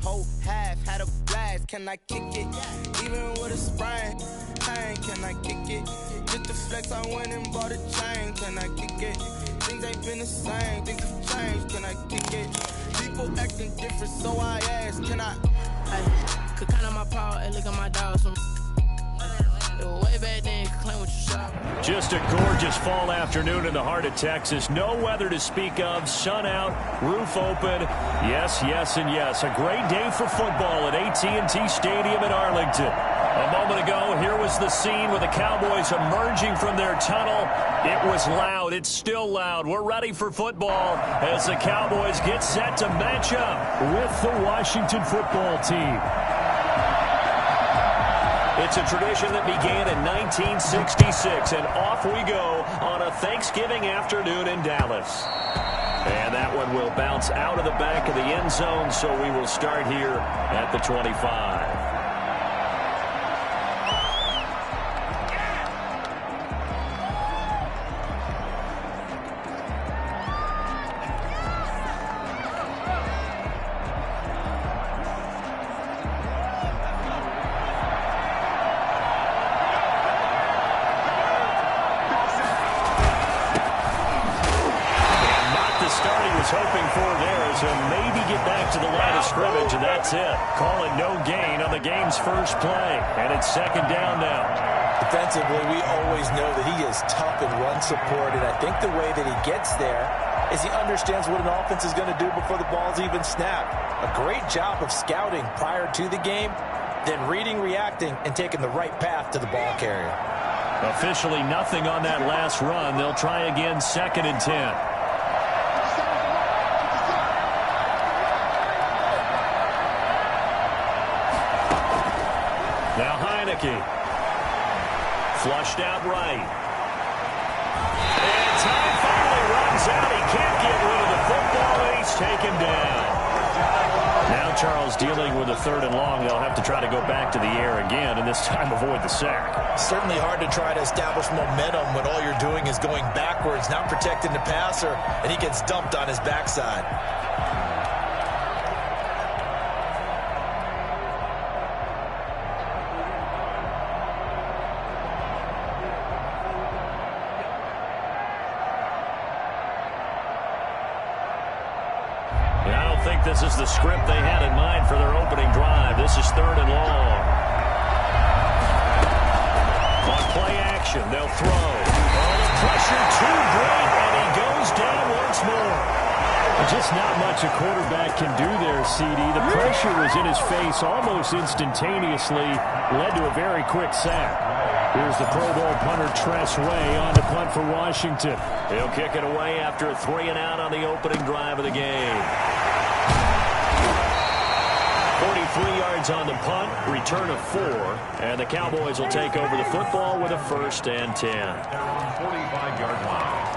whole half, had a blast. Can I kick it? Even with a sprain, pain, can I kick it? Just to flex, I went and bought a chain. Can I kick it? Things ain't been the same, things have changed. Can I kick it? People acting different, so I ask, can I? Ay, could count on my power, and look at my dogs. Way back then, could claim what you saw. Just a gorgeous fall afternoon in the heart of Texas. No weather to speak of. Sun out, roof open. Yes, yes, and yes. A great day for football at AT&T Stadium in Arlington. A moment ago, here was the scene with the Cowboys emerging from their tunnel. It was loud. It's still loud. We're ready for football as the Cowboys get set to match up with the Washington football team. It's a tradition that began in 1966, and off we go on a Thanksgiving afternoon in Dallas. And that one will bounce out of the back of the end zone, so we will start here at the 25. Hoping for theirs and maybe get back to the line of scrimmage, and that's it. Call it no gain on the game's first play, and it's second down now. Defensively, we always know that he is tough in run support, and I think the way that he gets there is he understands what an offense is going to do before the ball's even snapped. A great job of scouting prior to the game, then reading, reacting, and taking the right path to the ball carrier. Officially nothing on that last run. They'll try again, 2nd and 10. Now Heineke. Flushed out right. And time finally runs out. He can't get rid of the football, and he's taken down. Now Charles dealing with a 3rd and long. They'll have to try to go back to the air again, and this time avoid the sack. Certainly hard to try to establish momentum when all you're doing is going backwards, not protecting the passer, and he gets dumped on his backside. This is the script they had in mind for their opening drive. This is 3rd and long. On play action, they'll throw. Oh, the pressure too great, and he goes down once more. Just not much a quarterback can do there, CD. The pressure was in his face almost instantaneously, led to a very quick sack. Here's the Pro Bowl punter Tress Way on the punt for Washington. He'll kick it away after a 3 and out on the opening drive of the game. 43 yards on the punt, return of 4, and the Cowboys will take over the football with a 1st and 10. 45-yard line.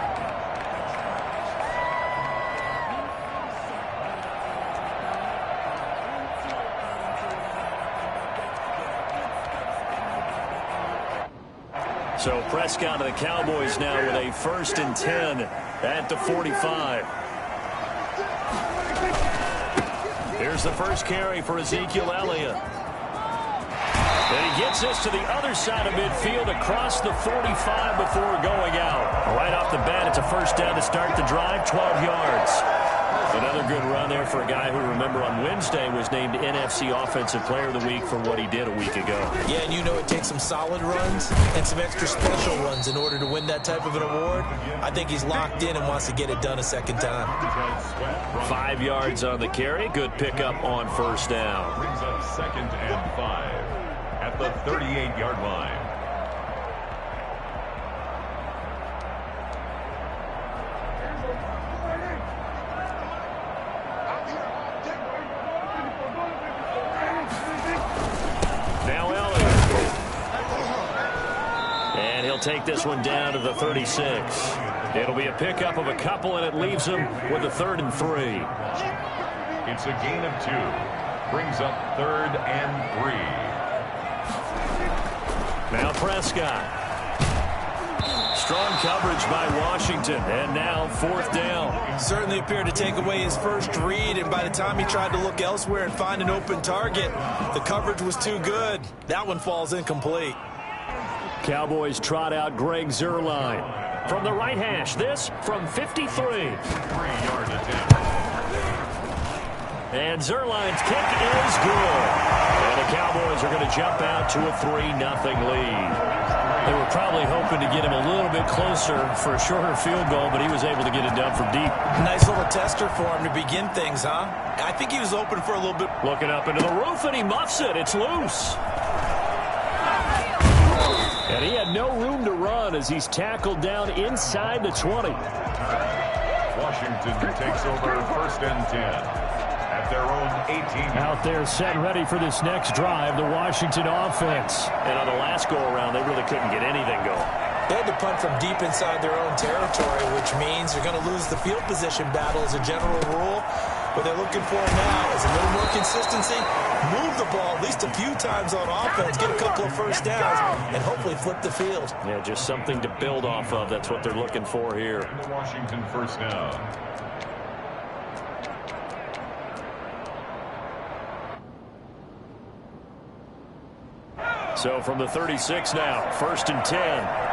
So Prescott and the Cowboys now with a 1st and 10 at the 45. Here's the first carry for Ezekiel Elliott. And he gets this to the other side of midfield across the 45 before going out. Right off the bat, it's a 1st down to start the drive, 12 yards. Another good run there for a guy who, remember, on Wednesday was named NFC Offensive Player of the Week for what he did a week ago. Yeah, and you know it takes some solid runs and some extra special runs in order to win that type of an award. I think he's locked in and wants to get it done a second time. 5 yards on the carry. Good pickup on 1st down. Brings up 2nd and 5 at the 38-yard line. Take this one down to the 36. It'll be a pickup of a couple, and it leaves them with a 3rd and 3. It's a gain of 2. Brings up 3rd and 3. Now Prescott. Strong coverage by Washington, and now 4th down. Certainly appeared to take away his first read, and by the time he tried to look elsewhere and find an open target, the coverage was too good. That one falls incomplete. Cowboys trot out Greg Zuerlein. From the right hash, this from 53. 3-yard attempt. And Zuerlein's kick is good. And the Cowboys are going to jump out to a 3-0 lead. They were probably hoping to get him a little bit closer for a shorter field goal, but he was able to get it done from deep. Nice little tester for him to begin things, huh? I think he was open for a little bit. Looking up into the roof, and he muffs it. It's loose. And he had no room to run as he's tackled down inside the 20. Washington takes over 1st and 10 at their own 18. Out there set ready for this next drive, the Washington offense. And on the last go-around, they really couldn't get anything going. They had to punt from deep inside their own territory, which means they're going to lose the field position battle as a general rule. What they're looking for now is a little more consistency, move the ball at least a few times on offense, get a couple of first downs, and hopefully flip the field. Yeah, just something to build off of. That's what they're looking for here. Washington 1st down. So from the 36 now, 1st and 10.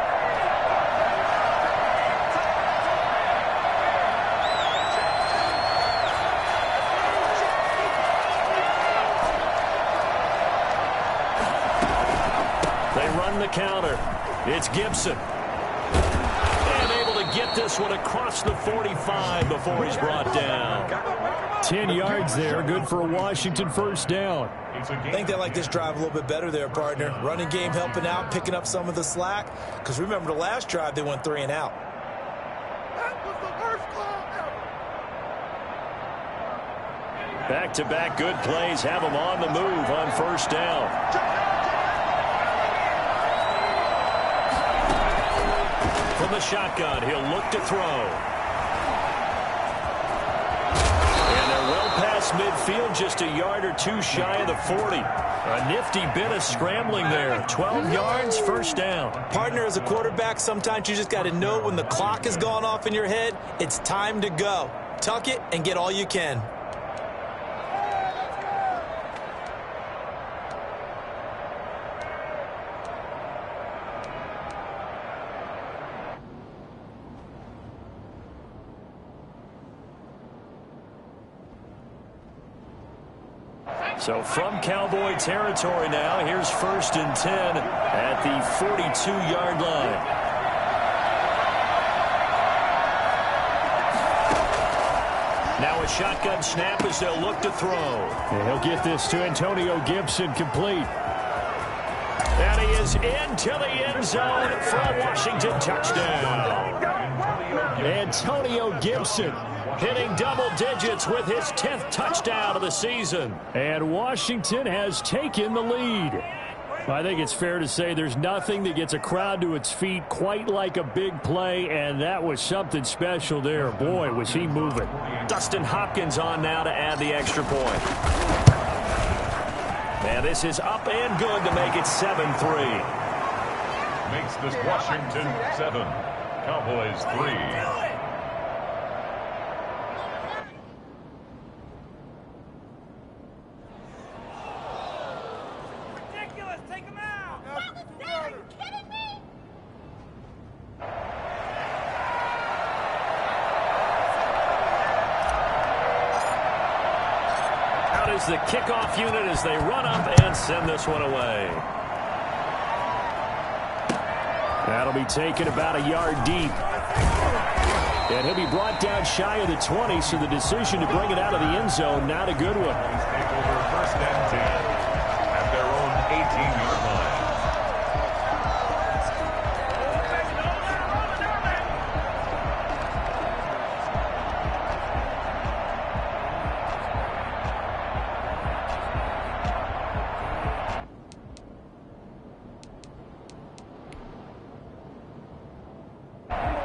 The counter. It's Gibson. And able to get this one across the 45 before he's brought down. 10 yards there. Good for a Washington 1st down. I think they like this drive a little bit better there, partner. Running game helping out, picking up some of the slack. Because remember the last drive, they went 3 and out. Back-to-back good plays have them on the move on 1st down. From the shotgun, he'll look to throw. And they're well past midfield, just a yard or two shy of the 40. A nifty bit of scrambling there. 12 yards, 1st down. Partner, as a quarterback, sometimes you just got to know when the clock has gone off in your head, it's time to go. Tuck it and get all you can. So from Cowboy territory now, here's 1st and 10 at the 42-yard line. Now a shotgun snap as they'll look to throw. And he'll get this to Antonio Gibson complete. And he is into the end zone for a Washington touchdown. Antonio Gibson hitting double digits with his 10th touchdown of the season. And Washington has taken the lead. I think it's fair to say there's nothing that gets a crowd to its feet quite like a big play, and that was something special there. Boy, was he moving. Dustin Hopkins on now to add the extra point. Man, this is up and good to make it 7-3. Makes this Washington 7, Cowboys 3. The kickoff unit as they run up and send this one away. That'll be taken about a yard deep. And he'll be brought down shy of the 20, so the decision to bring it out of the end zone, not a good one. Take over 1st and 10 at their own 18-yard line.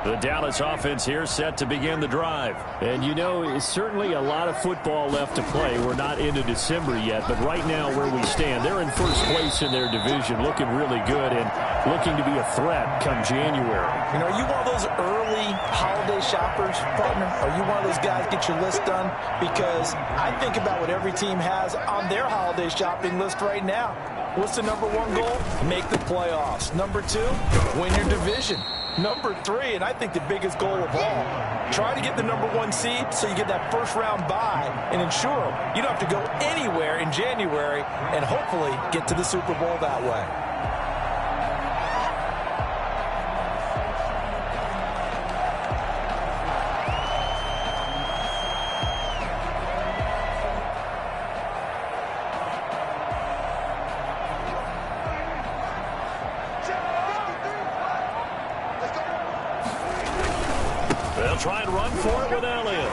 The Dallas offense here set to begin the drive. And you know, it's certainly a lot of football left to play. We're not into December yet, but right now where we stand, they're in first place in their division, looking really good and looking to be a threat come January. You know, are you one of those early holiday shoppers, partner? Are you one of those guys get your list done? Because I think about what every team has on their holiday shopping list right now. What's the number one goal? Make the playoffs. Number 2, win your division. Number 3, and I think the biggest goal of all, try to get the number 1 seed so you get that first round bye and ensure you don't have to go anywhere in January and hopefully get to the Super Bowl that way. They'll try and run for it with Elliott. 4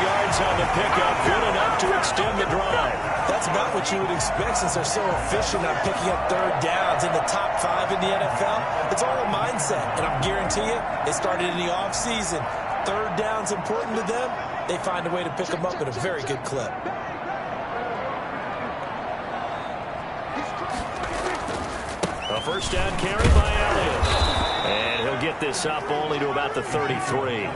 yards on the pickup, good enough to extend the drive. That's about what you would expect since they're so efficient on picking up third downs in the top 5 in the NFL. It's all a mindset, and I guarantee you, it started in the offseason. Third down's important to them. They find a way to pick them up at a very good clip. A first down carry by Elliott. And he'll get this up only to about the 33.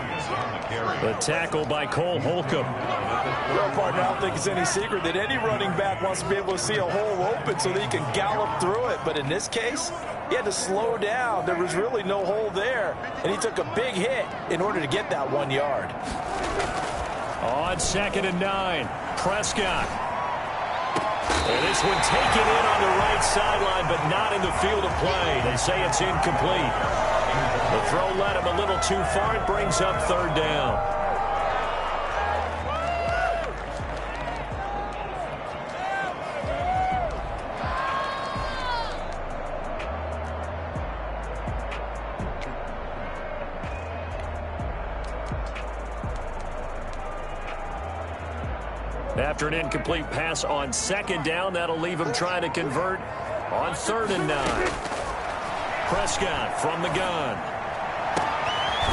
The tackle by Cole Holcomb. Well, partner, I don't think it's any secret that any running back wants to be able to see a hole open so that he can gallop through it. But in this case, he had to slow down. There was really no hole there. And he took a big hit in order to get that 1 yard. On 2nd and 9, Prescott. And this one taken in on the right sideline, but not in the field of play. They say it's incomplete. The throw led him a little too far. It brings up 3rd down. After an incomplete pass on 2nd down, that'll leave him trying to convert on 3rd and 9. Prescott from the gun.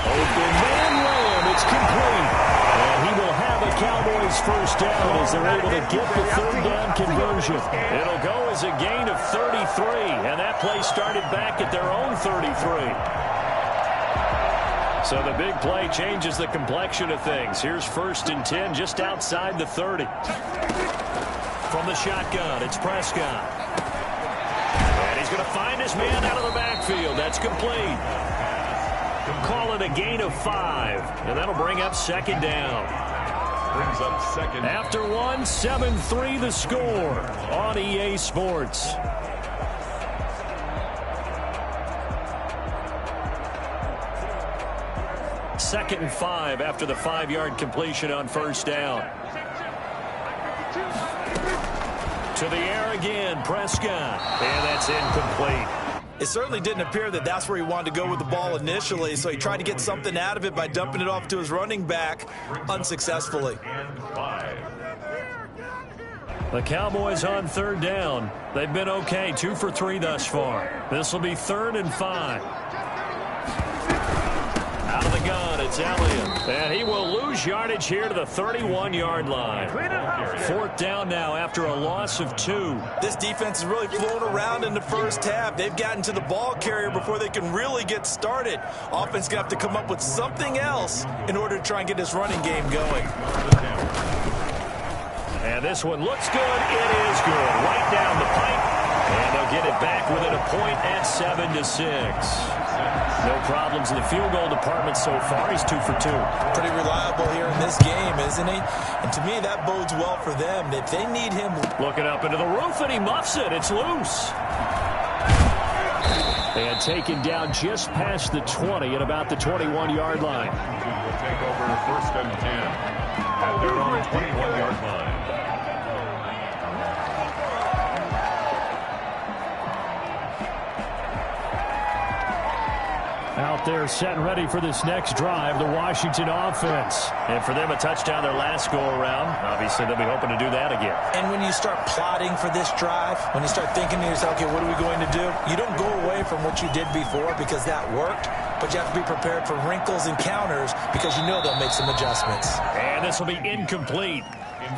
Open man Lamb, it's complete. And he will have a Cowboys first down as they're able to get the 3rd down conversion. It'll go as a gain of 33, and that play started back at their own 33. So the big play changes the complexion of things. Here's 1st and 10 just outside the 30. From the shotgun, it's Prescott. And he's going to find his man out of the backfield. That's complete. Call it a gain of 5. And that'll bring up 2nd down. Brings up 2nd. After 1, 7-3 the score on EA Sports. 2nd and 5 after the 5-yard completion on 1st down. To the air again, Prescott. And that's incomplete. It certainly didn't appear that that's where he wanted to go with the ball initially, so he tried to get something out of it by dumping it off to his running back unsuccessfully. The Cowboys on 3rd down. They've been okay, 2 for 3 thus far. This will be 3rd and 5. Out of the gun, it's Elliott. And he will lose yardage here to the 31-yard line. 4th down now after a loss of 2. This defense is really flown around in the first half. They've gotten to the ball carrier before they can really get started. Offense going to have to come up with something else in order to try and get this running game going. And this one looks good. It is good. Right down the pipe. And they'll get it back within a point at 7-6. No problems in the field goal department so far. He's 2 for 2. Pretty reliable here in this game, isn't he? And to me, that bodes well for them. If they need him. Looking up into the roof, and he muffs it. It's loose. And taken down just past the 20 at about the 21-yard line. Will take over 1st and 10 at their own 21-yard line. Out there set and ready for this next drive, the Washington offense. And for them, a touchdown their last go-around. Obviously, they'll be hoping to do that again. And when you start plotting for this drive, when you start thinking to yourself, okay, what are we going to do? You don't go away from what you did before because that worked, but you have to be prepared for wrinkles and counters because you know they'll make some adjustments. And this will be incomplete.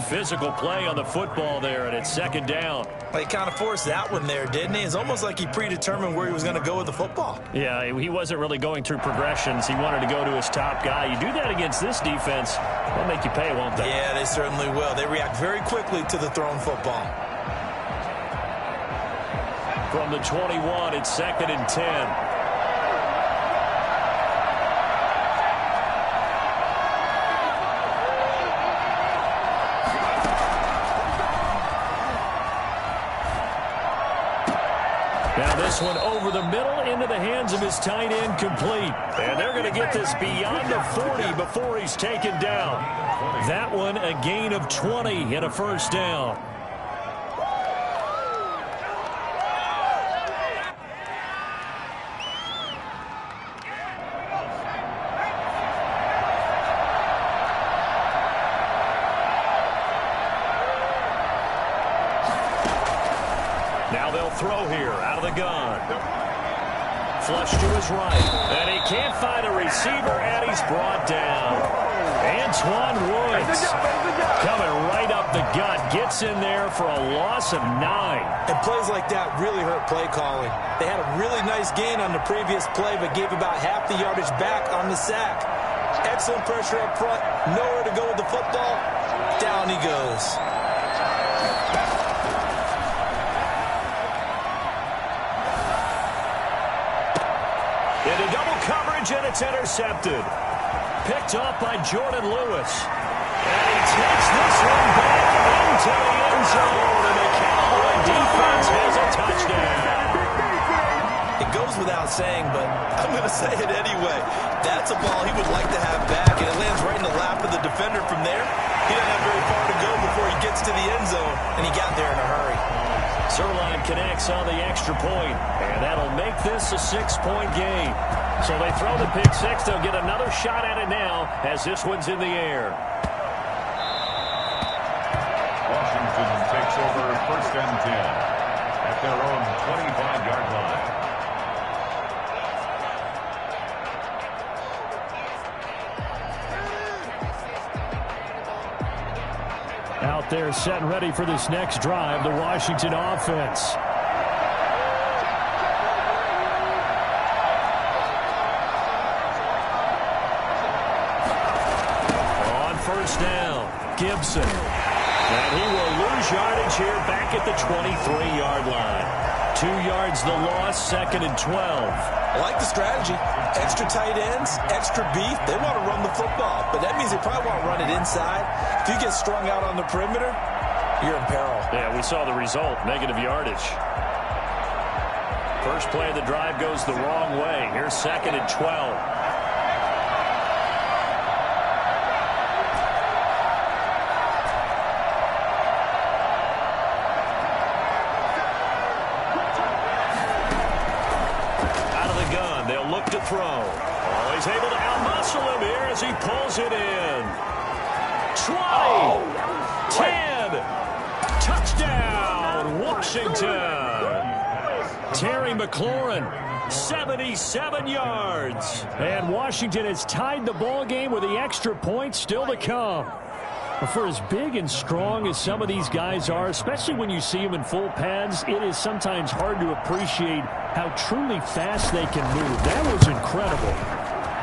Physical play on the football there, and it's second down. Well, he kind of forced that one there, didn't he? It's almost like he predetermined where he was going to go with the football. Yeah, he wasn't really going through progressions. He wanted to go to his top guy. You do that against this defense, they'll make you pay, won't they? Yeah, they certainly will. They react very quickly to the thrown football. From the 21, it's second and 10. Now this one over the middle into the hands of his tight end, complete. And they're going to get this beyond the 40 before he's taken down. That one a gain of 20 and a first down. Now they'll throw here out of the gun. Flush to his right. And he can't find a receiver, and he's brought down. Antoine Woods coming right up the gut. Gets in there for a loss of 9. And plays like that really hurt play calling. They had a really nice gain on the previous play, but gave about half the yardage back on the sack. Excellent pressure up front. Nowhere to go with the football. Down he goes. Into double coverage, and it's intercepted. Picked off by Jordan Lewis. And he takes this one back into the end zone, and the Cowboy defense has a touchdown. It goes without saying, but I'm going to say it anyway. That's a ball he would like to have back, and it lands right in the lap of the defender from there. He doesn't have very far to go before he gets to the end zone, and he got there in a hurry. Zuerlein connects on the extra point, and that'll make this a 6-point game. So they throw the pick six. They'll get another shot at it now as this one's in the air. Washington takes over first and 10 at their own 25-yard line. Out there set and ready for this next drive, the Washington offense. On first down, Gibson. And he will lose yardage here back at the 23-yard line. 2 yards the loss, second and 12. I like the strategy. Extra tight ends, extra beef. They want to run the football, but that means they probably want to run it inside. If you get strung out on the perimeter, you're in peril. Yeah, we saw the result, negative yardage. First play of the drive goes the wrong way. Here's second and 12. To throw. Oh, he's able to outmuscle him here as he pulls it in. 20, 10, touchdown, Washington. Terry McLaurin, 77 yards. And Washington has tied the ball game with the extra point still to come. For as big and strong as some of these guys are, especially when you see them in full pads, it is sometimes hard to appreciate how truly fast they can move. That was incredible.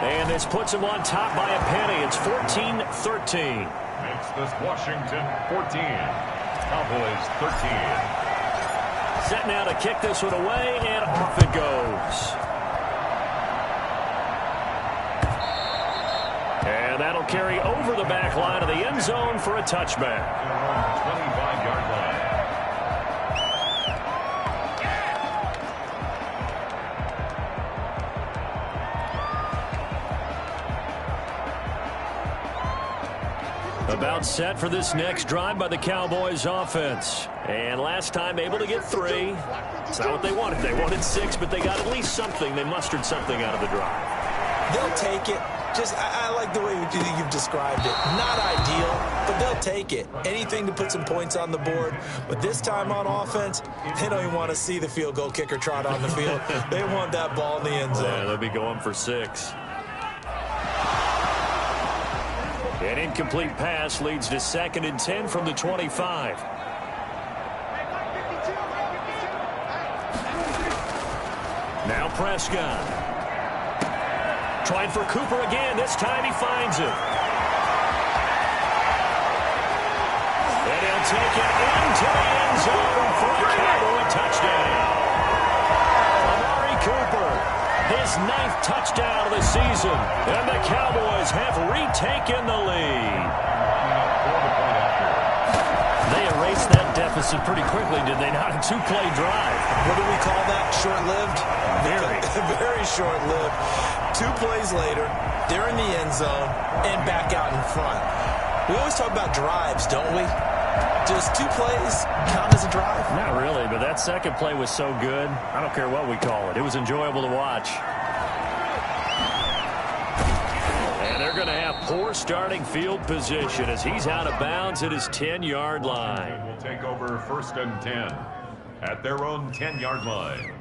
And this puts them on top by a penny. It's 14-13. Makes this Washington 14. Cowboys 13. Set now to kick this one away, and off it goes. And that'll carry over the back line of the end zone for a touchback. 25-yard line. About set for this next drive by the Cowboys offense. And last time able to get 3. It's not what they wanted. They wanted 6, but they got at least something. They mustered something out of the drive. they'll take it. I like the way you've described it. Not ideal, but they'll take it. Anything to put some points on the board. But this time on offense, they don't even want to see the field goal kicker trot on the field. They want that ball in the end zone. Yeah, they'll be going for 6. An incomplete pass leads to 2nd and 10 from the 25. Now Prescott. Trying for Cooper again. This time he finds it. And he'll take it into the end zone for a Cowboy touchdown. Amari Cooper, his 9th touchdown of the season. And the Cowboys have retaken the lead. They erased that deficit pretty quickly, did they not? A 2-play drive. What do we call that? Short-lived? Very. Very short-lived. 2 plays later, they're in the end zone and back out in front. We always talk about drives, don't we? Does 2 plays count as a drive? Not really, but that second play was so good. I don't care what we call it. It was enjoyable to watch. And they're going to have poor starting field position as he's out of bounds at his 10-yard line. Will take over 1st and 10 at their own 10-yard line.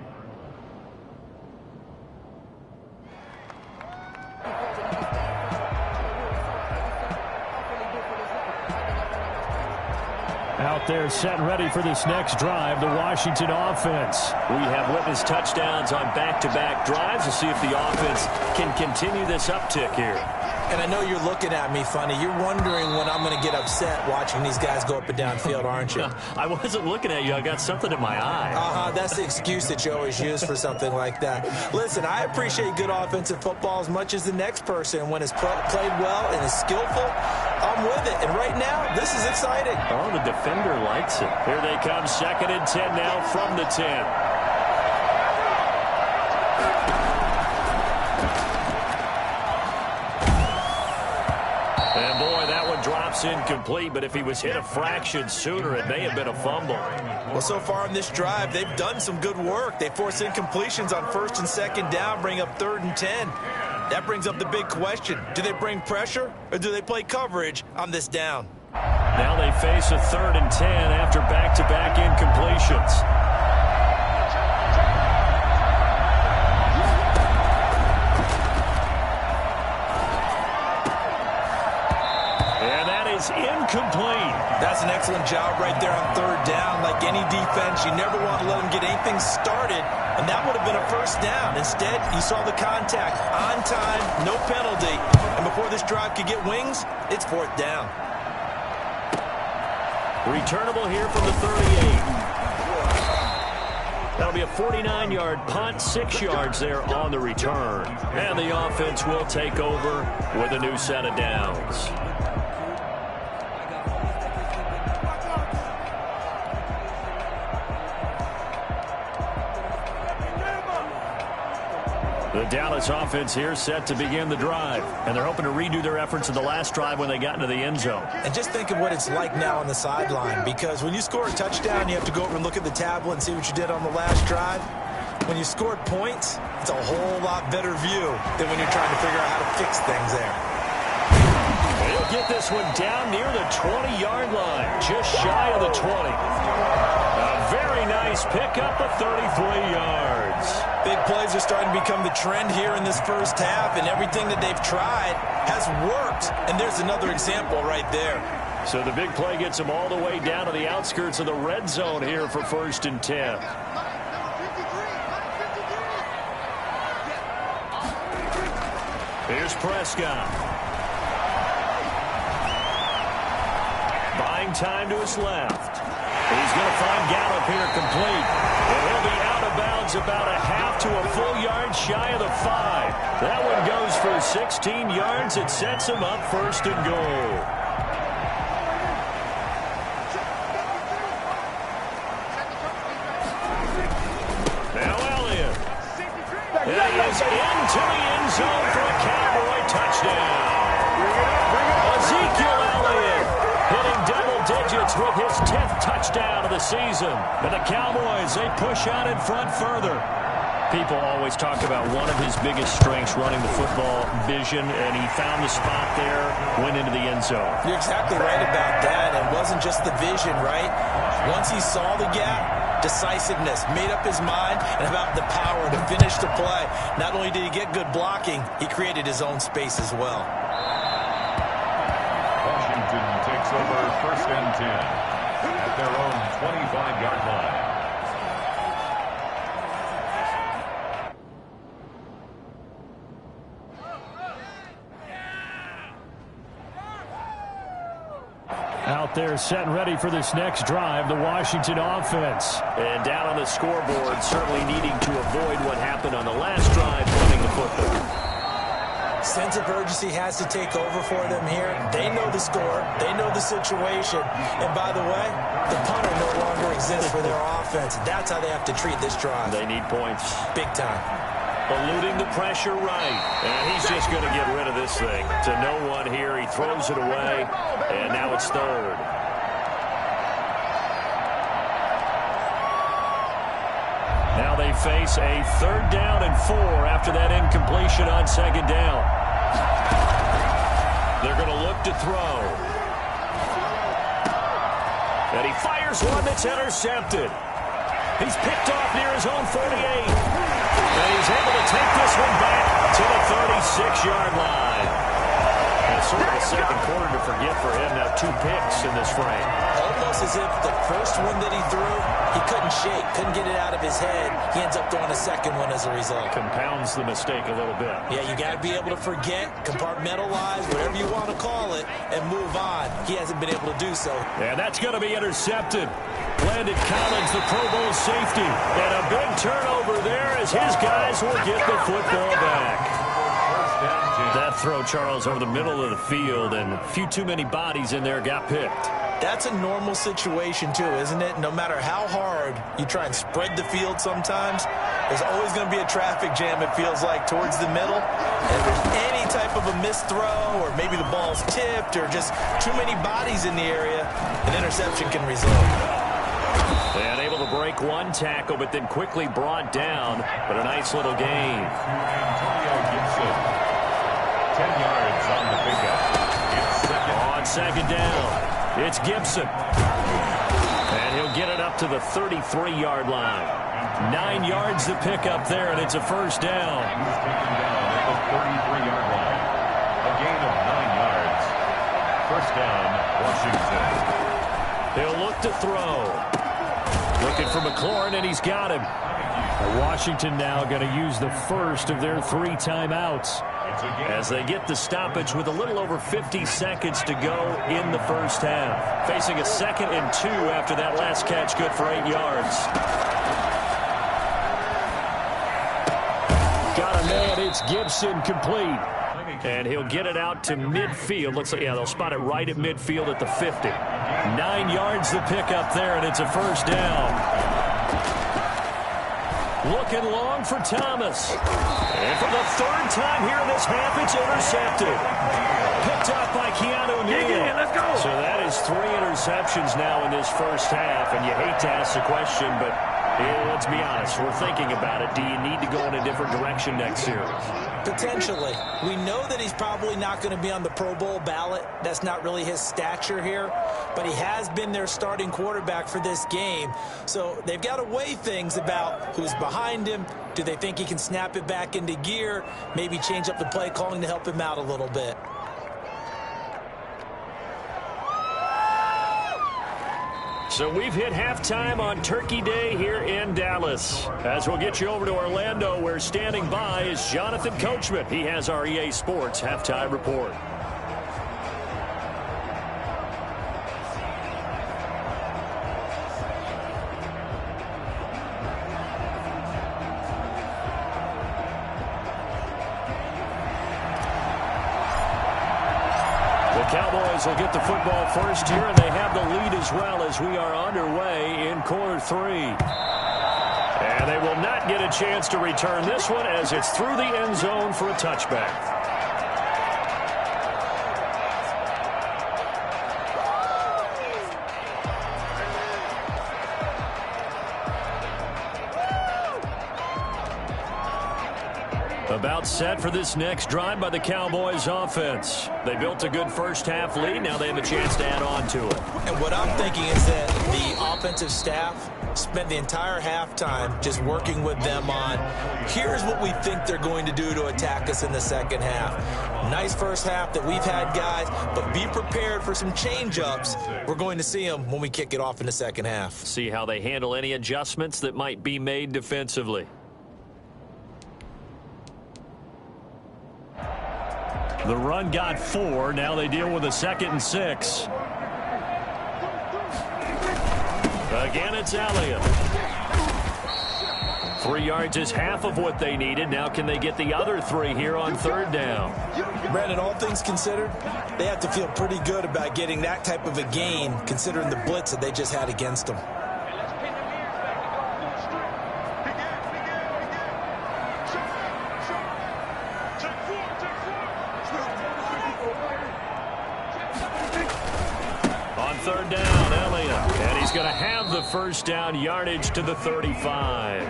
Out there set and ready for this next drive, the Washington offense. We have witnessed touchdowns on back-to-back drives to see if the offense can continue this uptick here. And I know you're looking at me funny. You're wondering when I'm going to get upset watching these guys go up and down field, aren't you? I wasn't looking at you. I got something in my eye. That's the excuse that you always use for something like that. Listen, I appreciate good offensive football as much as the next person. When it's played well and is skillful, I'm with it. And right now, this is exciting. Oh, the defender likes it. Here they come, 2nd and 10 now from the 10. And boy, that one drops incomplete, but if he was hit a fraction sooner, it may have been a fumble. Well, so far on this drive, they've done some good work. They force incompletions on 1st and 2nd down, bring up 3rd and 10. That brings up the big question. Do they bring pressure or do they play coverage on this down? Now they face a 3rd and 10 after back-to-back incompletions. Incomplete. That's an excellent job right there on 3rd down. Like any defense, you never want to let them get anything started, and that would have been a 1st down. Instead, you saw the contact on time, no penalty, and before this drive could get wings, it's 4th down. Returnable here from the 38. That'll be a 49-yard punt, 6 yards there on the return. And the offense will take over with a new set of downs. The Dallas offense here set to begin the drive, and they're hoping to redo their efforts in the last drive when they got into the end zone. And just think of what it's like now on the sideline, because when you score a touchdown, you have to go over and look at the tablet and see what you did on the last drive. When you scored points, it's a whole lot better view than when you're trying to figure out how to fix things there. They'll get this one down near the 20-yard line, just shy of the 20. A very nice pickup of 33 yards. Big plays are starting to become the trend here in this first half, and everything that they've tried has worked. And there's another example right there. So the big play gets them all the way down to the outskirts of the red zone here for 1st and 10. Here's Prescott. Buying time to his left. He's going to find Gallup here complete. And he'll be out of bounds about a half to a full yard shy of the 5. That one goes for 16 yards. It sets him up 1st and goal. Now Elliott. And he is into the end zone for a Cowboy touchdown. Ezekiel Elliott hitting double digits with his 10th touchdown of the season. And the Cowboys, they push out in front further. People always talk about one of his biggest strengths, running the football, vision, and he found the spot there, went into the end zone. You're exactly right about that. It wasn't just the vision, right? Once he saw the gap, decisiveness, made up his mind, and about the power to finish the play. Not only did he get good blocking, he created his own space as well. Washington takes over 1st and 10 at their own 25-yard line. Out there set and ready for this next drive, the Washington offense. And down on the scoreboard, certainly needing to avoid what happened on the last drive, running the football. Sense of urgency has to take over for them here. They know the score. They know the situation. And by the way, the punter no longer exists for their offense. That's how they have to treat this drive. They need points. Big time. Eluding the pressure right. And he's just going to get rid of this thing. To no one here. He throws it away. And now it's third. Now they face a 3rd down and 4 after that incompletion on 2nd down. They're going to look to throw. And he fires one that's intercepted. He's picked off near his own 48. And he's able to take this one back to the 36-yard line. And sort of a second quarter to forget for him. Now 2 picks in this frame. Almost as if the first one that he threw, he couldn't shake, couldn't get it out of his head. He ends up throwing a second one as a result. Compounds the mistake a little bit. Yeah, you got to be able to forget, compartmentalize, whatever you want to call it, and move on. He hasn't been able to do so. And that's going to be intercepted. Landon Collins, the Pro Bowl safety. And a big turnover there as his guys will get the football back. That throw, Charles, over the middle of the field, and a few too many bodies in there got picked. That's a normal situation, too, isn't it? No matter how hard you try and spread the field sometimes, there's always going to be a traffic jam, it feels like, towards the middle. And if there's any type of a missed throw, or maybe the ball's tipped, or just too many bodies in the area, an interception can result. And able to break one tackle, but then quickly brought down. But a nice little gain. Antonio Gibson, 10 yards on the pickup. On 2nd down. It's Gibson. And he'll get it up to the 33-yard line. 9 yards to pick up there, and it's a 1st down. He's taken down at the 33-yard line. A gain of 9 yards. 1st down, Washington. He'll look to throw. Looking for McLaurin, and he's got him. Washington now going to use the first of their 3 timeouts. As they get the stoppage with a little over 50 seconds to go in the first half. Facing a 2nd and 2 after that last catch, good for 8 yards. Got a man, it's Gibson, complete. And he'll get it out to midfield. Looks like, yeah, they'll spot it right at midfield at the 50. 9 yards to pick up there, and it's a 1st down. Looking long for Thomas. And for the 3rd time here in this half, it's intercepted. Picked up by Keanu Neal. Let's go. So that is 3 interceptions now in this first half. And you hate to ask the question, but let's be honest. We're thinking about it. Do you need to go in a different direction next series? Potentially. We know that he's probably not going to be on the Pro Bowl ballot. That's not really his stature here. But he has been their starting quarterback for this game. So they've got to weigh things about who's behind him. Do they think he can snap it back into gear? Maybe change up the play calling to help him out a little bit. So we've hit halftime on Turkey Day here in Dallas. As we'll get you over to Orlando, where standing by is Jonathan Coachman. He has our EA Sports Halftime Report. Cowboys will get the football first here, and they have the lead as well as we are underway in quarter 3. And they will not get a chance to return this one as it's through the end zone for a touchback. About set for this next drive by the Cowboys offense. They built a good first-half lead. Now they have a chance to add on to it. And what I'm thinking is that the offensive staff spent the entire halftime just working with them on, here's what we think they're going to do to attack us in the second half. Nice first half that we've had, guys, but be prepared for some change-ups. We're going to see them when we kick it off in the second half. See how they handle any adjustments that might be made defensively. The run got 4. Now they deal with a 2nd and 6. Again, it's Elliott. 3 yards is half of what they needed. Now can they get the other 3 here on 3rd down? Brandon, all things considered, they have to feel pretty good about getting that type of a gain, considering the blitz that they just had against them. On 3rd down, Elliott. And he's going to have the first down yardage to the 35.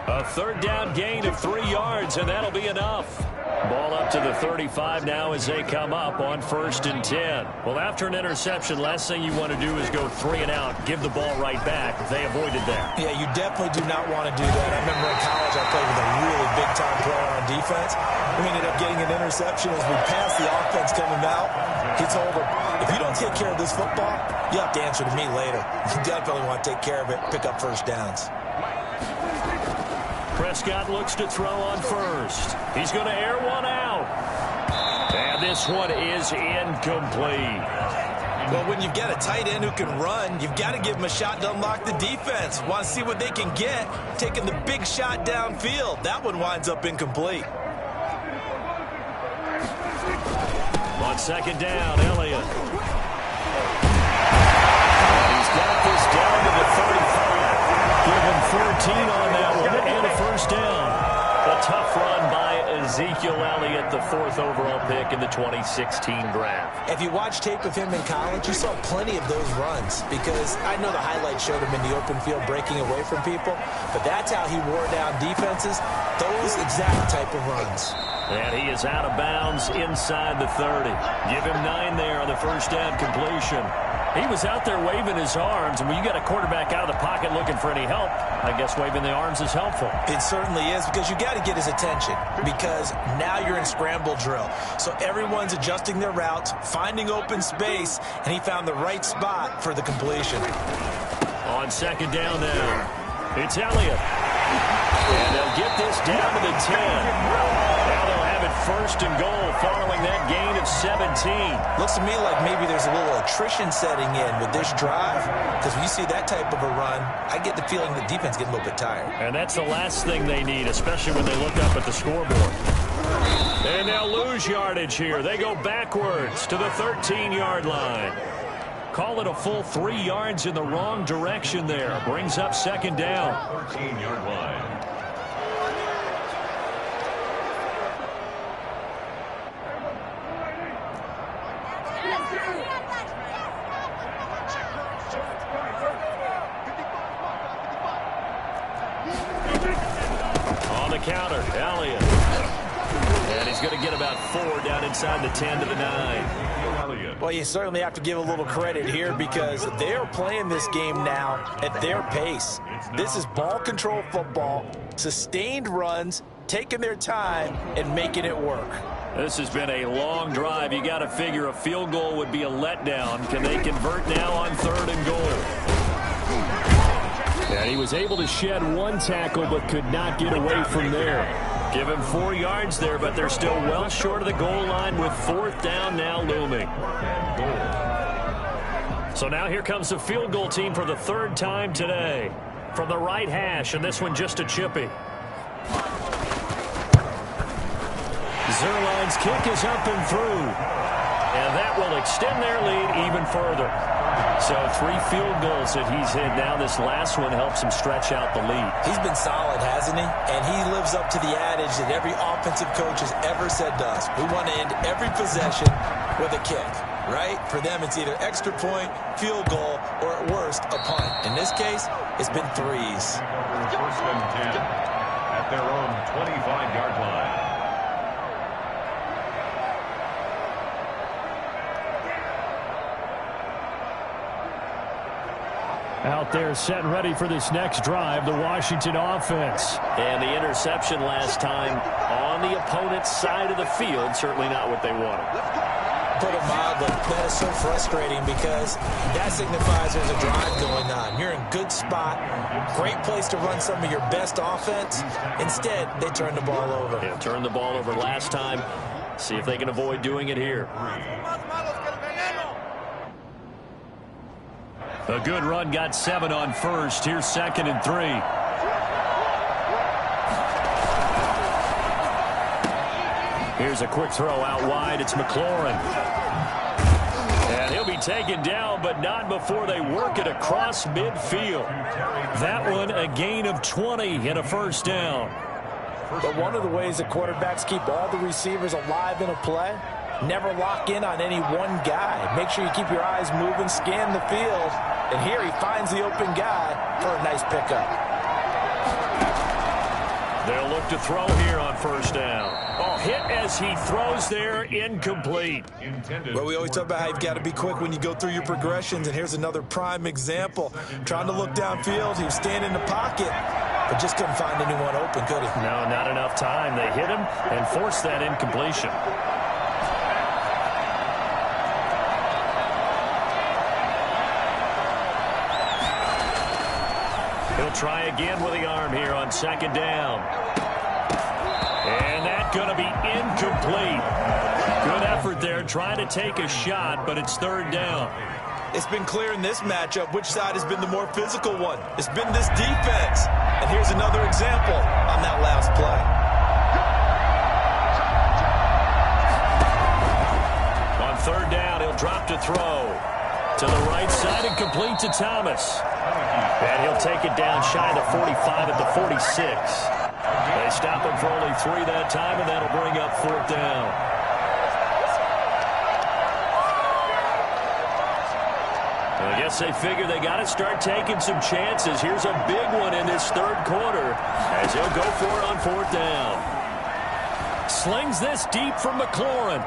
A 3rd down gain of 3 yards, and that'll be enough. Ball up to the 35 now as they come up on 1st and 10. Well, after an interception, last thing you want to do is go 3 and out, give the ball right back. They avoided that. Yeah, you definitely do not want to do that. I remember in college I played with a really big-time player on defense. We ended up getting an interception as we passed the offense coming out. He told him, if you don't take care of this football, you have to answer to me later. You definitely want to take care of it, pick up first downs. Prescott looks to throw on 1st. He's going to air one out. And this one is incomplete. Well, when you've got a tight end who can run, you've got to give him a shot to unlock the defense. Want to see what they can get, taking the big shot downfield. That one winds up incomplete. On 2nd down, Elliott. He's got this down to the 35. Give him 14 on that one and a first down. A tough run by Ezekiel Elliott, the 4th overall pick in the 2016 draft. If you watch tape of him in college, you saw plenty of those runs because I know the highlights showed him in the open field breaking away from people, but that's how he wore down defenses, those exact type of runs. And he is out of bounds inside the 30. Give him 9 there on the first down completion. He was out there waving his arms, and when you got a quarterback out of the pocket looking for any help, I guess waving the arms is helpful. It certainly is, because you got to get his attention, because now you're in scramble drill. So everyone's adjusting their routes, finding open space, and he found the right spot for the completion. On 2nd down now, it's Elliott. And they'll get this down to the 10. Now they'll have it 1st and goal following that gain of 17. Looks to me like maybe there's a little attrition setting in with this drive, because when you see that type of a run, I get the feeling the defense getting a little bit tired. And that's the last thing they need, especially when they look up at the scoreboard. And they'll lose yardage here. They go backwards to the 13-yard line. Call it a full 3 yards in the wrong direction there. Brings up 2nd down. 13-yard line. On the counter, Elliott. And he's going to get about 4 down inside the 10 to the 9. Well, you certainly have to give a little credit here because they're playing this game now at their pace. This is ball control football, sustained runs, taking their time and making it work. This has been a long drive. You got to figure a field goal would be a letdown. Can they convert now on 3rd and goal? And he was able to shed 1 tackle but could not get away from there. Give him 4 yards there, but they're still well short of the goal line with 4th down now looming. So now here comes the field goal team for the 3rd time today. From the right hash, and this one just a chippy. Zuerlein's kick is up and through. And that will extend their lead even further. So 3 field goals that he's hit now. This last one helps him stretch out the lead. He's been solid, hasn't he? And he lives up to the adage that every offensive coach has ever said to us. We want to end every possession with a kick, right? For them, it's either extra point, field goal, or at worst, a punt. In this case, it's been 3s. 1st and 10 at at their own 25-yard line. Out there set and ready for this next drive, the Washington offense. And the interception last time on the opponent's side of the field, certainly not what they wanted. Put it mildly, that is so frustrating because that signifies there's a drive going on. You're in a good spot, great place to run some of your best offense. Instead, they turn the ball over. Yeah, turned the ball over last time. See if they can avoid doing it here. A good run, got 7 on first. Here's 2nd and 3. Here's a quick throw out wide. It's McLaurin. And he'll be taken down, but not before they work it across midfield. That one, a gain of 20 and a first down. But one of the ways that quarterbacks keep all the receivers alive in a play, never lock in on any one guy. Make sure you keep your eyes moving, scan the field. And here he finds the open guy for a nice pickup. They'll look to throw here on first down. Oh, hit as he throws there, incomplete. Well, we always talk about how you've got to be quick when you go through your progressions, and here's another prime example. Trying to look downfield, he was standing in the pocket, but just couldn't find anyone open, could he? No, not enough time. They hit him and forced that incompletion. He'll try again with the arm here on 2nd down. And that's going to be incomplete. Good effort there trying to take a shot, but it's 3rd down. It's been clear in this matchup which side has been the more physical one. It's been this defense. And here's another example on that last play. On 3rd down, he'll drop to throw. To the right side and complete to Thomas. And he'll take it down shy of the 45 at the 46. They stop him for only 3 that time, and that'll bring up 4th down. I guess they figure they got to start taking some chances. Here's a big one in this 3rd quarter as he'll go for it on 4th down. Slings this deep from McLaurin.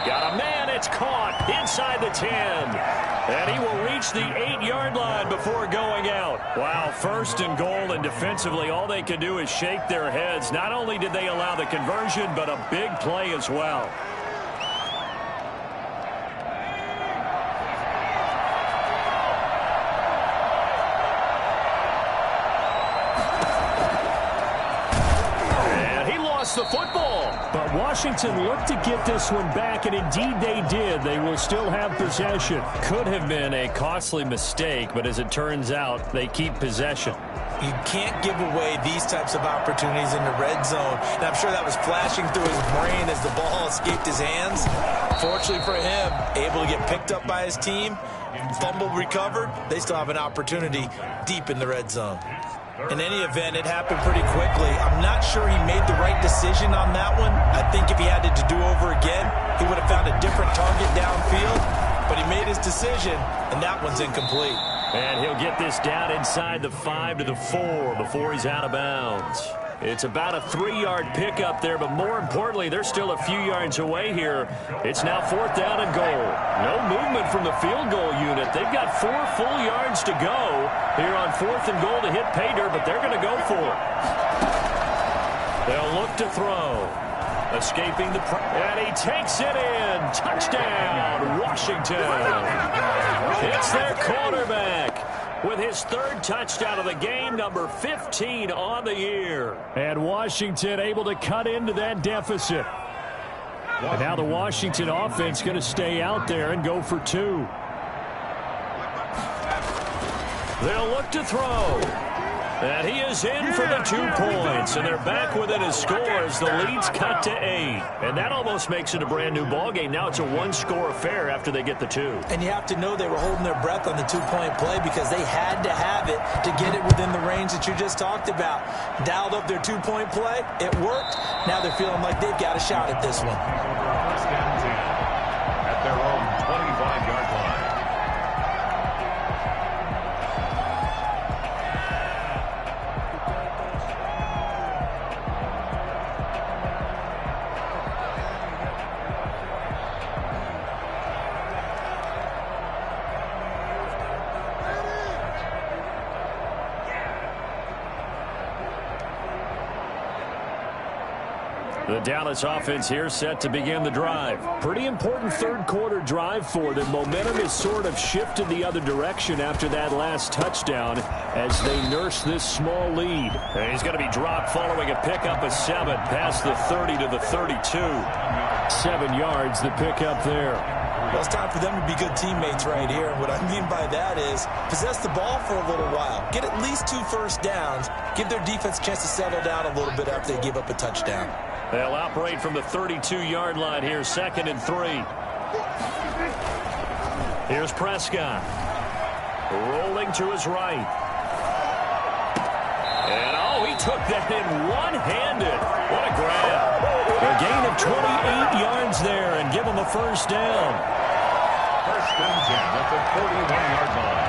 Got a man, it's caught inside the 10. And he will reach the 8-yard line before going out. Wow, 1st and goal, and defensively all they can do is shake their heads. Not only did they allow the conversion, but a big play as well. The football. But Washington looked to get this one back, and indeed they did. They will still have possession. Could have been a costly mistake, but as it turns out, they keep possession. You can't give away these types of opportunities in the red zone. And I'm sure that was flashing through his brain as the ball escaped his hands. Fortunately for him, able to get picked up by his team, fumble recovered. They still have an opportunity deep in the red zone. In any event, it happened pretty quickly. I'm not sure he made the right decision on that one. I think if he had it to do over again, he would have found a different target downfield. But he made his decision, and that one's incomplete. And he'll get this down inside the 5 to the 4 before he's out of bounds. It's about a 3-yard pickup there, but more importantly, they're still a few yards away here. It's now 4th down and goal. No movement from the field goal unit. They've got 4 full yards to go here on 4th and goal to hit pay dirt, but they're going to go for it. They'll look to throw. Escaping the and he takes it in. Touchdown, Washington. It's their quarterback with his 3rd touchdown of the game, number 15 on the year. And Washington able to cut into that deficit. And now the Washington offense going to stay out there and go for 2. They'll look to throw. And he is in for the 2 points. And they're back within a score as the lead's cut to 8. And that almost makes it a brand new ball game. Now it's a 1-score affair after they get the 2. And you have to know they were holding their breath on the 2-point play because they had to have it to get it within the range that you just talked about. Dialed up their 2-point play. It worked. Now they're feeling like they've got a shot at this one. First and 10 at their own 25-yard line. The Dallas offense here set to begin the drive. Pretty important third-quarter drive for them. Momentum has sort of shifted the other direction after that last touchdown as they nurse this small lead. And he's going to be dropped following a pickup of 7 past the 30 to the 32. 7 yards, the pickup there. Well, it's time for them to be good teammates right here. What I mean by that is possess the ball for a little while. Get at least 2 first downs. Give their defense a chance to settle down a little bit after they give up a touchdown. They'll operate from the 32-yard line here, 2nd and 3. Here's Prescott. Rolling to his right. And, oh, he took that in one-handed. What a grab. A gain of 28 yards there and give him a first down. First and 10 at the 41-yard line.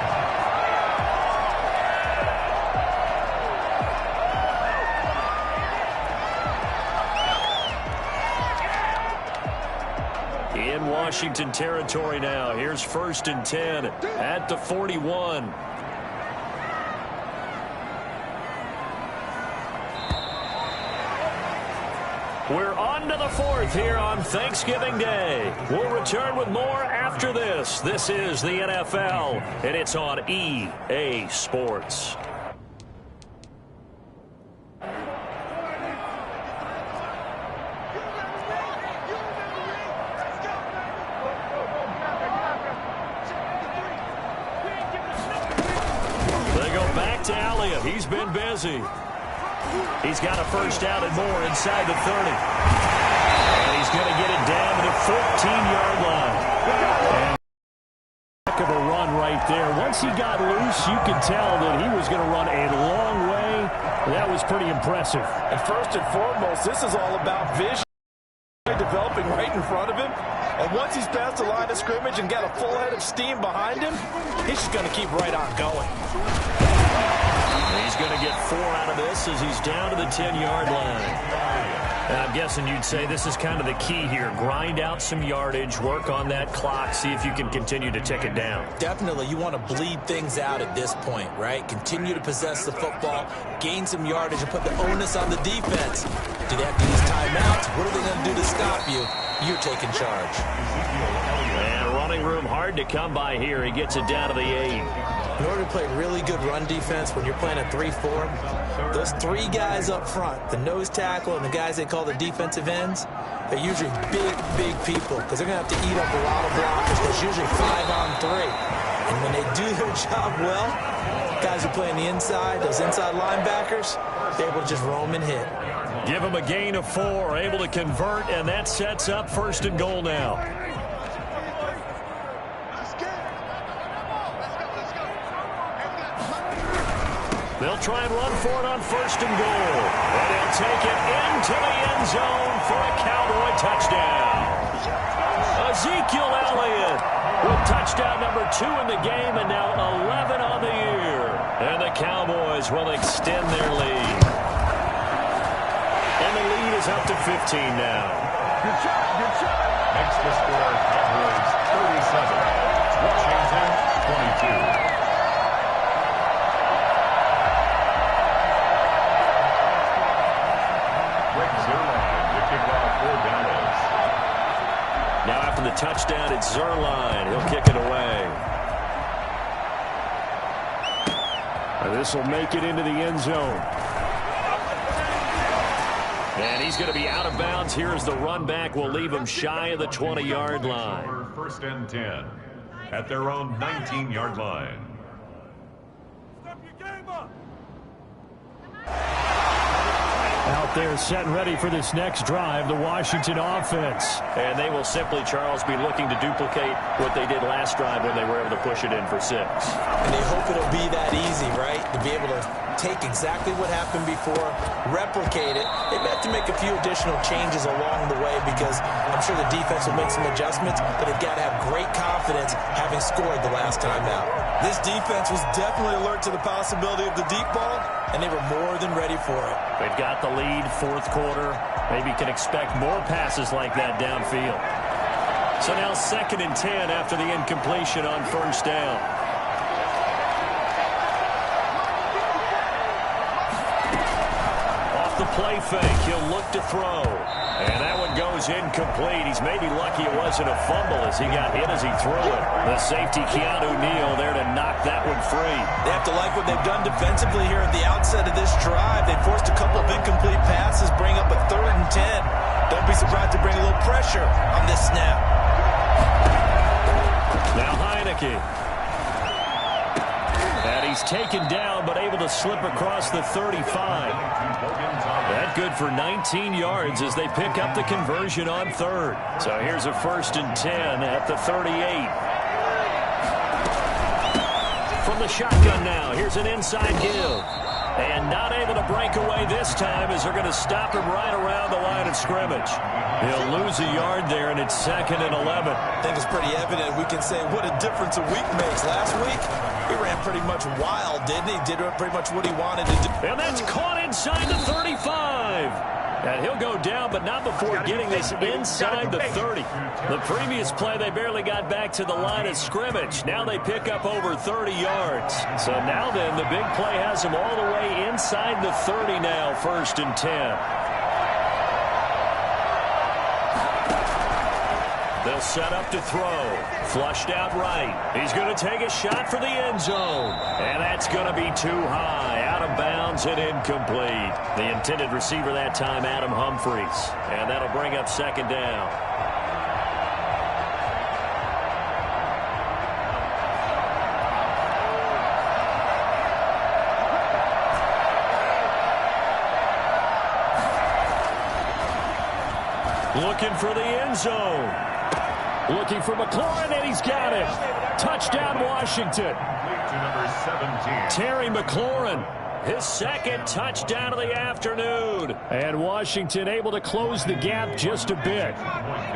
In Washington territory now. Here's 1st and 10 at the 41. We're on to the 4th here on Thanksgiving Day. We'll return with more after this. This is the NFL, and it's on EA Sports. They go back to Elliott. He's been busy. He's got a first down and more inside the 30. And he's going to get it down to the 14-yard line. And heck of a run right there. Once he got loose, you could tell that he was going to run a long way. That was pretty impressive. And first and foremost, this is all about vision developing right in front of him. And once he's past the line of scrimmage and got a full head of steam behind him, he's just going to keep right on going. He's going to get 4 out of this as he's down to the 10-yard line. And I'm guessing you'd say this is kind of the key here. Grind out some yardage, work on that clock, see if you can continue to tick it down. Definitely, you want to bleed things out at this point, right? Continue to possess the football, gain some yardage, and put the onus on the defense. Do they have to use timeouts? What are they going to do to stop you? You're taking charge. And running room hard to come by here. He gets it down to the 8. In order to play really good run defense when you're playing a 3-4, those 3 guys up front, the nose tackle and the guys they call the defensive ends, they're usually big people because they're going to have to eat up a lot of blockers. There's usually 5 on 3. And when they do their job well, guys who play on the inside, those inside linebackers, they're able to just roam and hit. Give him a gain of 4, able to convert, and that sets up 1st and goal now. They'll try and run for it on 1st and goal. And they'll take it into the end zone for a Cowboy touchdown. Ezekiel Elliott with touchdown number 2 in the game and now 11 on the year. And the Cowboys will extend their lead. And the lead is up to 15 now. Good shot, good shot. Makes the score Cowboys 37. Washington 22. Now after the touchdown, it's Zuerlein. He'll kick it away. This will make it into the end zone. And he's going to be out of bounds. Here's the run back. We'll leave him shy of the 20-yard line. 1st and 10 at their own 19-yard line. Out there set and ready for this next drive, the Washington offense. And they will simply, Charles, be looking to duplicate what they did last drive when they were able to push it in for 6. And they hope it'll be that easy, right? To be able to take exactly what happened before, replicate it. They may have to make a few additional changes along the way because I'm sure the defense will make some adjustments, but they've got to have great confidence having scored the last time out. This defense was definitely alert to the possibility of the deep ball, and they were more than ready for it. They've got the lead, 4th quarter. Maybe can expect more passes like that downfield. So now 2nd and 10 after the incompletion on 1st down. Off the play fake. He'll look to throw. And that one goes incomplete. He's maybe lucky it wasn't a fumble as he got hit as he threw it. The safety, Keanu Neal, there to knock that one free. They have to like what they've done defensively here at the outset of this drive. They forced a couple of incomplete passes, bring up a 3rd and 10. Don't be surprised to bring a little pressure on this snap. Now Heineke. And he's taken down, but able to slip across the 35. That good for 19 yards as they pick up the conversion on 3rd. So here's a 1st and 10 at the 38. From the shotgun now, here's an inside give. And not able to break away this time as they're going to stop him right around the line of scrimmage. He'll lose a yard there, and it's 2nd and 11. I think it's pretty evident. We can say what a difference a week makes. Last week, he ran pretty much wild, didn't he? Did pretty much what he wanted to do. And that's caught inside the 35. And he'll go down, but not before getting this inside the 30. The previous play, they barely got back to the line of scrimmage. Now they pick up over 30 yards. So now then, the big play has them all the way inside the 30 now, 1st and 10. They'll set up to throw. Flushed out right. He's going to take a shot for the end zone. And that's going to be too high. Out of bounds and incomplete. The intended receiver that time, Adam Humphries. And that'll bring up 2nd down. Looking for the end zone. Looking for McLaurin, and he's got it. Touchdown, Washington. Terry McLaurin, his 2nd touchdown of the afternoon. And Washington able to close the gap just a bit.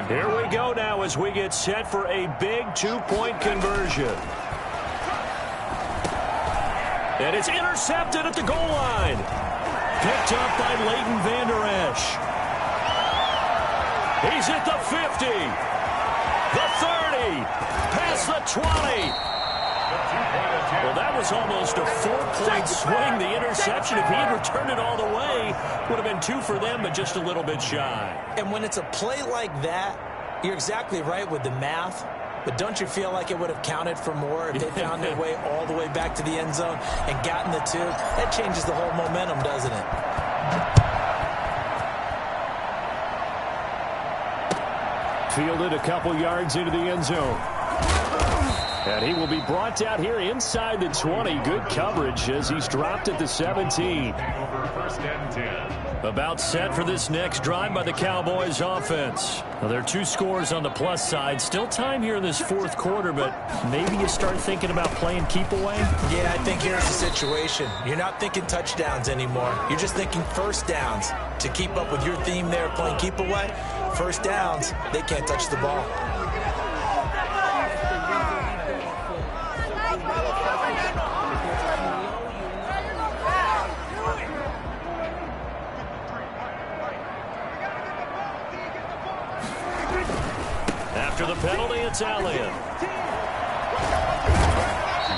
Here we go now as we get set for a big 2-point conversion. And it's intercepted at the goal line. Picked up by Leighton Vander Esch. He's at the 50. The 30, past the 20. Well, that was almost a 4-point swing. The interception, if he had returned it all the way, would have been 2 for them, but just a little bit shy. And when it's a play like that, you're exactly right with the math. But don't you feel like it would have counted for more if they found their way all the way back to the end zone and gotten the 2? That changes the whole momentum, doesn't it? Fielded a couple yards into the end zone. And he will be brought down here inside the 20. Good coverage as he's dropped at the 17. About set for this next drive by the Cowboys offense. Now, there are 2 scores on the plus side. Still time here in this 4th quarter, but maybe you start thinking about playing keep away? Yeah, I think here's the situation. You're not thinking touchdowns anymore. You're just thinking 1st downs. To keep up with your theme there, playing keep away, 1st downs, they can't touch the ball. After the penalty, it's Elliott.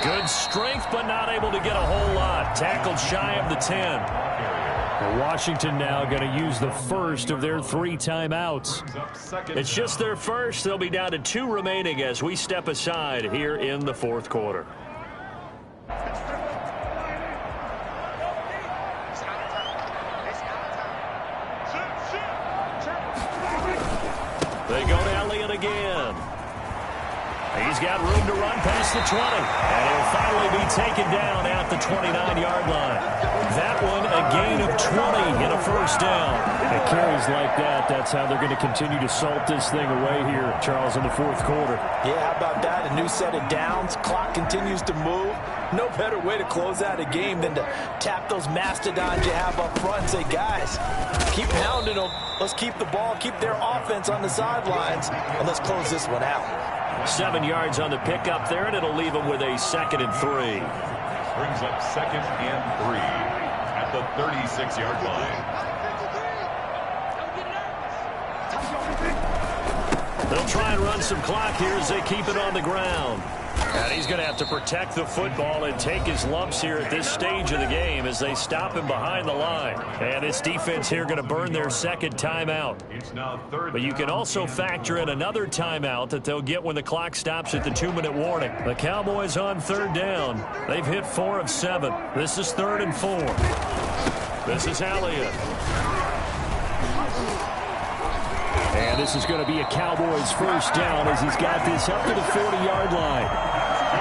Good strength, but not able to get a whole lot. Tackled shy of the 10. Well, Washington now going to use the first of their 3 timeouts. It's just their first. They'll be down to 2 remaining as we step aside here in the 4th quarter. They go to Elliott again. He's got room to run past the 20. And he'll finally be taken down at the 29-yard line. That one a gain of 20 in a 1st down. It carries like that. That's how they're going to continue to salt this thing away here, Charles, in the 4th quarter. Yeah, how about that? A new set of downs. Clock continues to move. No better way to close out a game than to tap those mastodons you have up front and say, guys, keep pounding them. Let's keep the ball, keep their offense on the sidelines, and let's close this one out. 7 yards on the pickup there, and it'll leave them with a 2nd and 3. Brings up 2nd and 3 at the 36-yard line. They'll try and run some clock here as they keep it on the ground. And he's going to have to protect the football and take his lumps here at this stage of the game as they stop him behind the line. And this defense here going to burn their second timeout. It's now third. But you can also factor in another timeout that they'll get when the clock stops at the 2-minute warning. The Cowboys on third down. They've hit 4 of 7. This is 3rd and 4. This is Elliott. And this is going to be a Cowboys first down as he's got this up to the 40-yard line.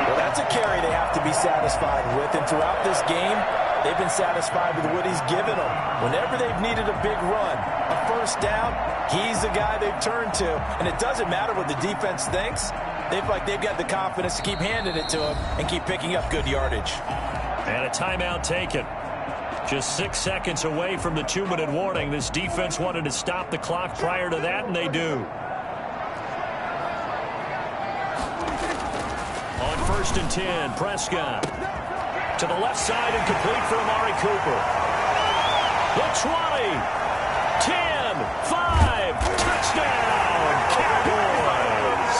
Well, that's a carry they have to be satisfied with. And throughout this game, they've been satisfied with what he's given them. Whenever they've needed a big run, a first down, he's the guy they've turned to. And it doesn't matter what the defense thinks. They've got the confidence to keep handing it to him and keep picking up good yardage. And a timeout taken. Just 6 seconds away from the 2-minute warning. This defense wanted to stop the clock prior to that, and they do. On 1st and 10, Prescott. To the left side and complete for Amari Cooper. The 20, 10, 5, touchdown, Cowboys.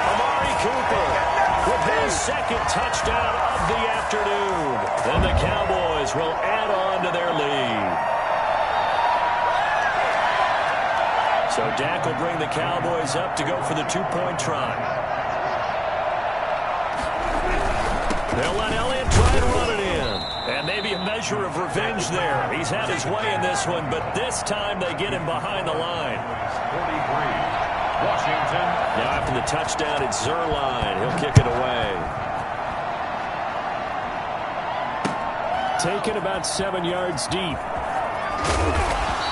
Amari Cooper with his second touchdown of the afternoon. Then the Cowboys will add on to their lead. So Dak will bring the Cowboys up to go for the 2-point try. They'll let Elliott try to run it in. And maybe a measure of revenge there. He's had his way in this one, but this time they get him behind the line. 43, Washington. Now after the touchdown, it's Zuerlein. He'll kick it away. Taken about 7 yards deep.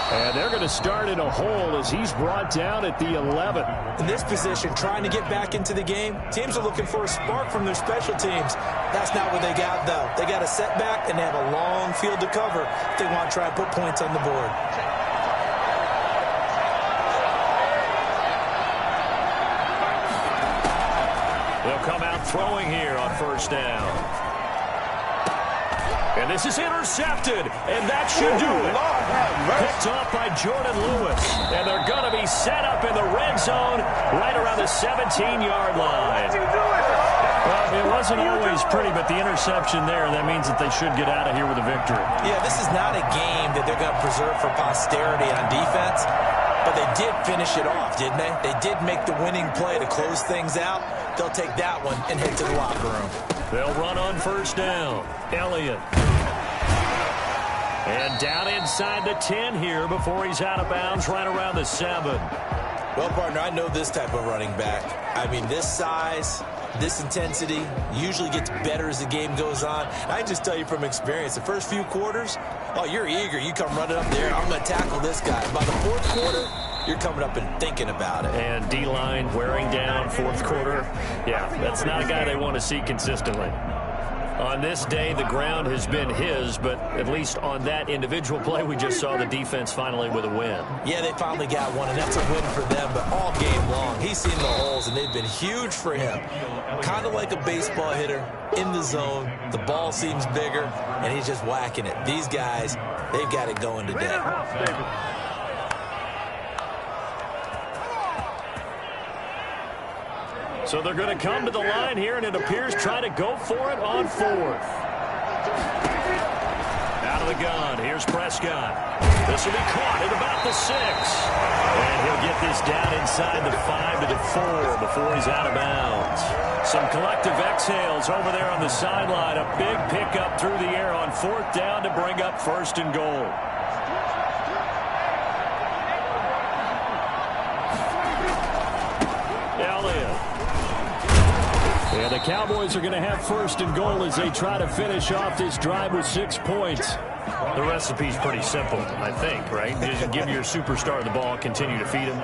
And they're going to start in a hole as he's brought down at the 11. In this position, trying to get back into the game, teams are looking for a spark from their special teams. That's not what they got, though. They got a setback, and they have a long field to cover if they want to try and put points on the board. They'll come out throwing here on first down. And this is intercepted, and that should do it. Picked off by Jordan Lewis, and they're going to be set up in the red zone right around the 17-yard line. Well, it wasn't always pretty, but the interception there, that means that they should get out of here with a victory. Yeah, this is not a game that they're going to preserve for posterity on defense, but they did finish it off, didn't they? They did make the winning play to close things out. They'll take that one and head to the locker room. They'll run on first down. Elliott. And down inside the 10 here before he's out of bounds right around the 7. Well, partner, I know this type of running back. I mean, this size, this intensity usually gets better as the game goes on. I can just tell you from experience, the first few quarters, oh, you're eager. You come running up there. I'm going to tackle this guy. By the fourth quarter, you're coming up and thinking about it. And D-line wearing down fourth quarter. Yeah, that's not a guy they want to see consistently. On this day, the ground has been his, but at least on that individual play, we just saw the defense finally with a win. Yeah, they finally got one, and that's a win for them, but all game long, he's seen the holes, and they've been huge for him. Kind of like a baseball hitter in the zone. The ball seems bigger, and he's just whacking it. These guys, they've got it going today. So they're going to come to the line here, and it appears try to go for it on fourth. Out of the gun, here's Prescott. This will be caught at about the 6. And he'll get this down inside the 5 to the 4 before he's out of bounds. Some collective exhales over there on the sideline. A big pickup through the air on fourth down to bring up first and goal. And the Cowboys are going to have first and goal as they try to finish off this drive with 6 points. The recipe's pretty simple, I think, right? Just give your superstar the ball, continue to feed him.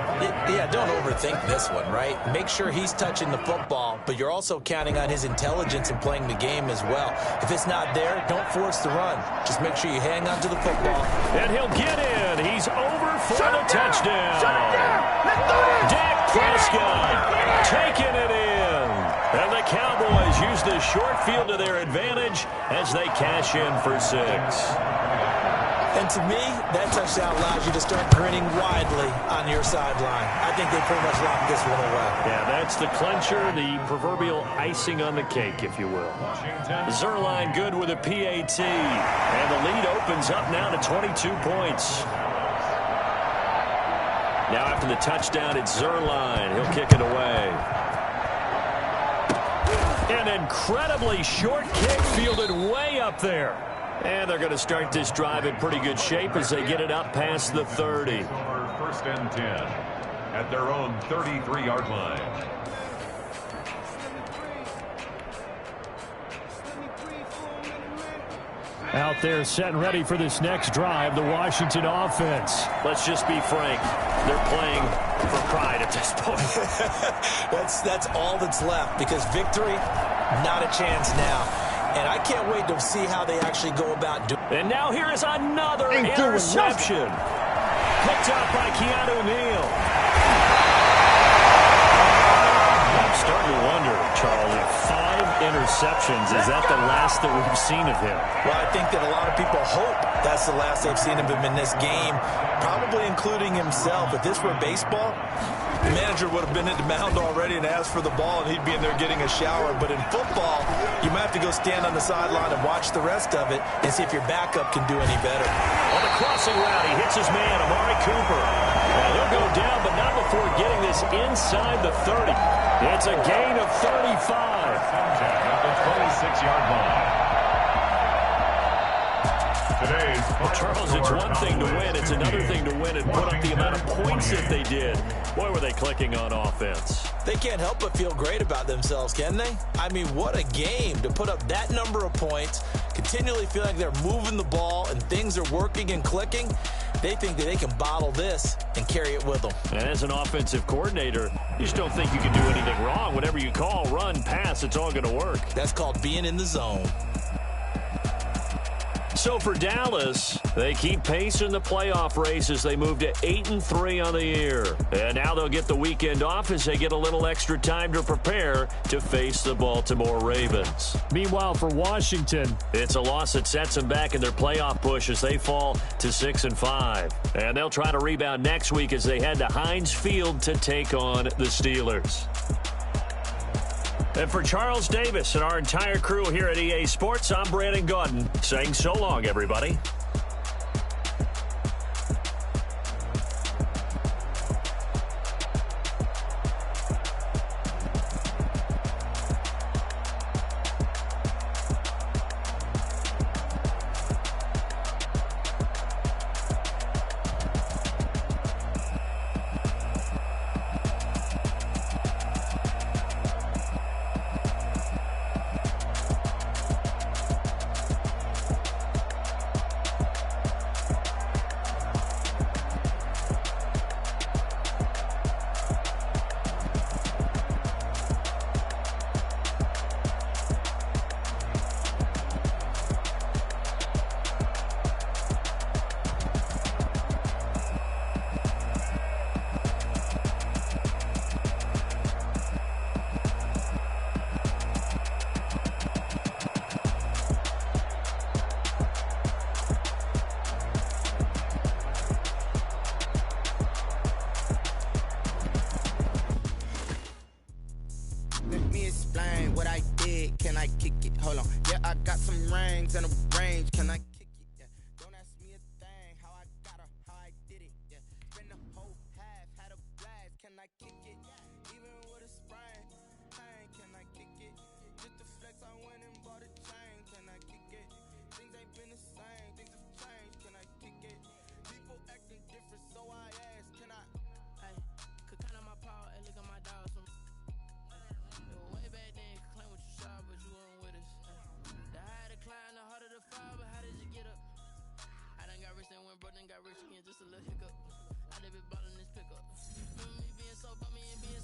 Yeah, don't overthink this one, right? Make sure he's touching the football, but you're also counting on his intelligence in playing the game as well. If it's not there, don't force the run. Just make sure you hang on to the football. And he'll get in. He's over for the touchdown. Dak Prescott taking it in. And the Cowboys use the short field to their advantage as they cash in for 6. And to me, that touchdown allows you to start grinning widely on your sideline. I think they pretty much locked this one away. Yeah, that's the clincher, the proverbial icing on the cake, if you will. Zuerlein good with a PAT. And the lead opens up now to 22 points. Now after the touchdown, it's Zuerlein. He'll kick it away. An incredibly short kick fielded way up there. And they're going to start this drive in pretty good shape as they get it up past the 30. First and 10 at their own 33-yard line. Out there set and ready for this next drive, the Washington offense. Let's just be frank. They're playing for pride at this point. That's all that's left, because victory, not a chance now. And I can't wait to see how they actually go about doing it. And now here is another interception. Picked up by Keanu Neal. I'm starting to wonder, Charlie, 5 interceptions. Is that the last that we've seen of him? Well, I think that a lot of people hope that's the last they've seen of him in this game, probably including himself. If this were baseball, the manager would have been at the mound already and asked for the ball, and he'd be in there getting a shower. But in football, you might have to go stand on the sideline and watch the rest of it and see if your backup can do any better. On the crossing route, he hits his man, Amari Cooper. And he'll go down, but not before getting this inside the 30. It's a gain of 35. At the 26-yard line. Well, Charles, it's one thing to win. It's another thing to win and put up the amount of points that they did. Boy, were they clicking on offense. They can't help but feel great about themselves, can they? I mean, what a game to put up that number of points, continually feel like they're moving the ball and things are working and clicking. They think that they can bottle this and carry it with them. And as an offensive coordinator, you just don't think you can do anything wrong. Whatever you call, run, pass, it's all going to work. That's called being in the zone. So for Dallas, they keep pace in the playoff race as they move to 8-3 on the year. And now they'll get the weekend off as they get a little extra time to prepare to face the Baltimore Ravens. Meanwhile, for Washington, it's a loss that sets them back in their playoff push as they fall to 6-5. And they'll try to rebound next week as they head to Heinz Field to take on the Steelers. And for Charles Davis and our entire crew here at EA Sports, I'm Brandon Gaudin saying so long, everybody. Got rich again, just a little hiccup. I live it ballin' this pickup. Me being so bummy and being